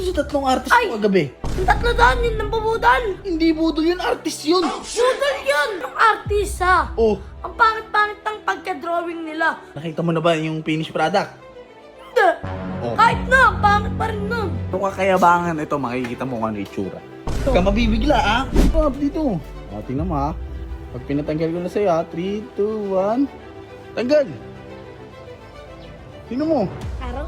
sa tatlong artist Ay! ko kagabi? Yung tatlo doon, yun ng bubudal. Hindi budol yun, artist yun. Budal yun! Yung artist ha. Oh, Ang pangit-pangit ng pagka-drawing nila. nakita mo na ba yung finished product? Hindi. Oh. Kahit na, ang pangit pa rin nun. Ito kakayabangan ito, makikita mo kung ano itsura. Huwag ka mabibigla, ah. Pop, dito. O, tingnan mo, ha. Pag pinatanggal ko na sa'yo, ha. 3, 2, 1. Tanggal. Tingnan mo. Araw?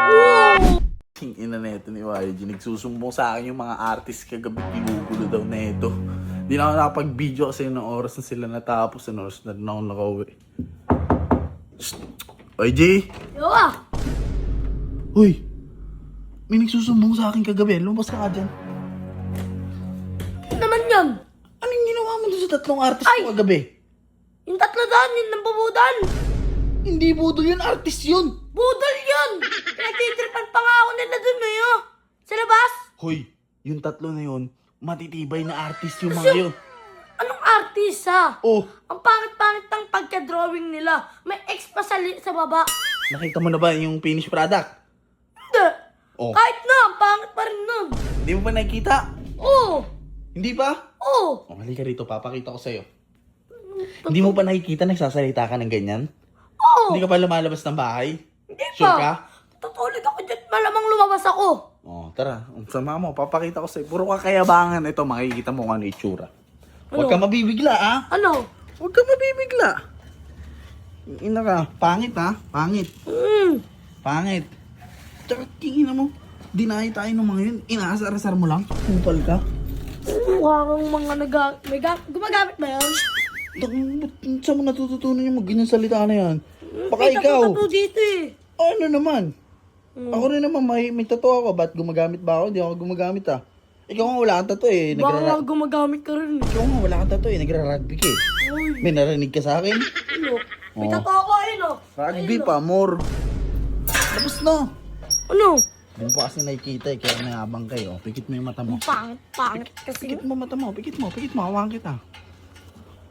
Wow! King ina na ito ni YG. Nagsusumbong sa akin yung mga artist kagabi. Ginugulo daw na ito. Hindi na ako nakapag-video kasi ng oras na sila natapos. Ng oras na rin ako nakauwi. YG! Yo ah! Uy! May nagsusumbong sa akin kagabi. Lumabas ka dyan. Ano naman yan? Anong ginawa mo doon sa tatlong artist Ay! ko kagabi? Yung tatlo doon, yun ng bubudal. Hindi budol yun, artist yun! Budal yun! Pinagtitripan pa nga ako nila dun eh oh. Sa labas? Hoy, yung tatlo na yun, matitibay na artist yung mga yun. Anong artist ha? Oh, Ang pangit-pangit ng pagka-drawing nila. May X pa sa baba. nakita mo na ba yung finished product? Hindi. Oh, Kahit na, ang pangit pa rin nun. hindi mo pa nakikita? Oo. Hindi pa? Oo. Oh, halika rito, papakita ko sa'yo. Hindi mo pa nakikita nagsasalita ka ng ganyan? Oo. Hindi ka pa lumalabas ng bahay? Hindi Sure pa. ka? Tutulog ako dyan. Malamang lumabas ako. Oh, tara, sama mo, papakita ko sa'yo. Puro kakayabangan ito, makikita mo kung ano itsura. Huwag ka mabibigla, ah. Ano? Huwag ka mabibigla. Ina ka, pangit ha, pangit. Pangit. Tsaka tingin mo, dinahi tayo ng mga yun, inaasar-asar mo lang, kupal ka. Mukha kang mga gumagamit ba yan? Saan mo natututunan yung mag-ganyan salita na yan? Baka Kita ikaw. ko dito eh. Ano naman? Ako rin naman, may tattoo ako. Ba't gumagamit ba ako? Hindi ako gumagamit ah. Ikaw nga wala kang tattoo eh. Baka gumagamit ka rin. Ikaw nga wala kang tattoo eh. Nagra-rugby ka eh. Uy, May narinig ka sa akin? ano? May Oh. tato ako ayun oh. Rugby Ayun, pa, more. Tapos na. oh. Ano? Hindi mo pa kasi nakikita eh. Kaya mayabang kayo. Pikit mo yung mata mo. Ang pangit kasi. Pikit mo mata mo. Pikit mo. Hawakan kita.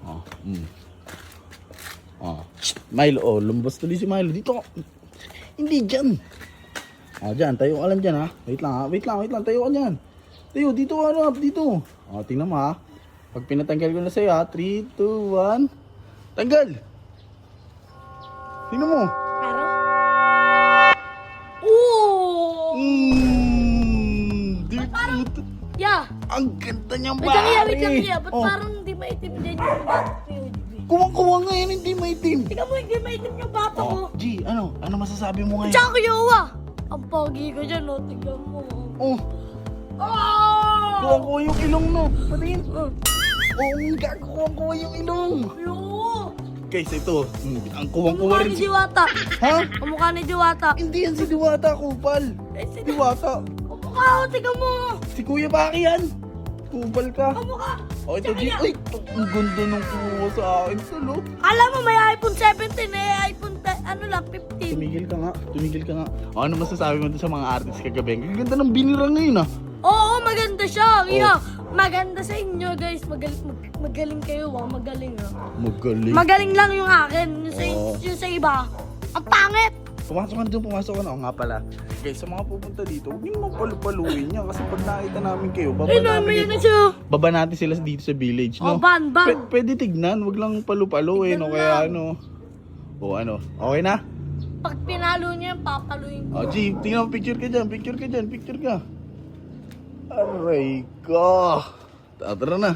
Oh, Oh. Shh, Milo, oh, lumabas tuloy si Milo. Dito. Hindi dyan. Oh, dyan. Tayo ka lang dyan, ha. Wait lang, ha. Wait lang. Tayo ka dyan. Tayo, dito ka, harap. Dito. Oh, tingnan mo, ha. Pag pinatanggal ko na sa'yo, ha. 3, 2, 1. Tanggal. Tingnan mo. Araw? Oo! Yeah. Ang ganda niyang Wait lang, pare. wait lang, yeah. Ba't Oh, parang hindi maitim din yung bato ko yun? kuwang-kuwa nga yan, hindi maitim. Tingnan mo, hindi maitim yung bato ko. Oh, G, ano? Ano masasabi mo ngayon? Tsaka kuyawa. Ang pogi ko dyan, oh. Tingnan mo. Oh, Oh! kuwang-kuwa yung ilong, no? Patingin. Oo, kuwang-kuwa yung ilong. Yo! Guys, ito. Ang kuwang-kuwa Kamukha rin ni si... Diwata. Ha? Kamukha ni Diwata. Hindi yan si Diwata, kupal. Eh, si Diwata. Kamukha ko, tingnan mo. Si Kuya Baki yan. Kupal ka. Kamukha. Oh, ito, G. Ay, ang ganda ng kuha sa akin. Salo. Alam mo, may iPhone 17 eh. iPhone, ano lang, 15. Tumigil ka nga. Oh, ano masasabi mo sa mga artist kagabi? Ang ganda ng binira ngayon, ah. Oo, maganda siya. Yeah. Maganda sa inyo, guys. Magaling kayo, magaling ah. Magaling. Magaling lang yung akin. Oo. Yung sa iba. Ang pangit! Pumasok ka na. Oo nga pala. Guys, sa mga pupunta dito, huwag niyo naman palupaluin niya. Kasi pag nakita namin kayo, Ay, may na siya. baba natin sila dito sa village, no? Oh, ban. Pwede tignan, wag lang palupaluin o Tignan kaya lang. ano. O ano, okay na? Pag pinalo niya, papaluin ko. O, G, tingnan mo, picture ka dyan. Aray ka. Tara na.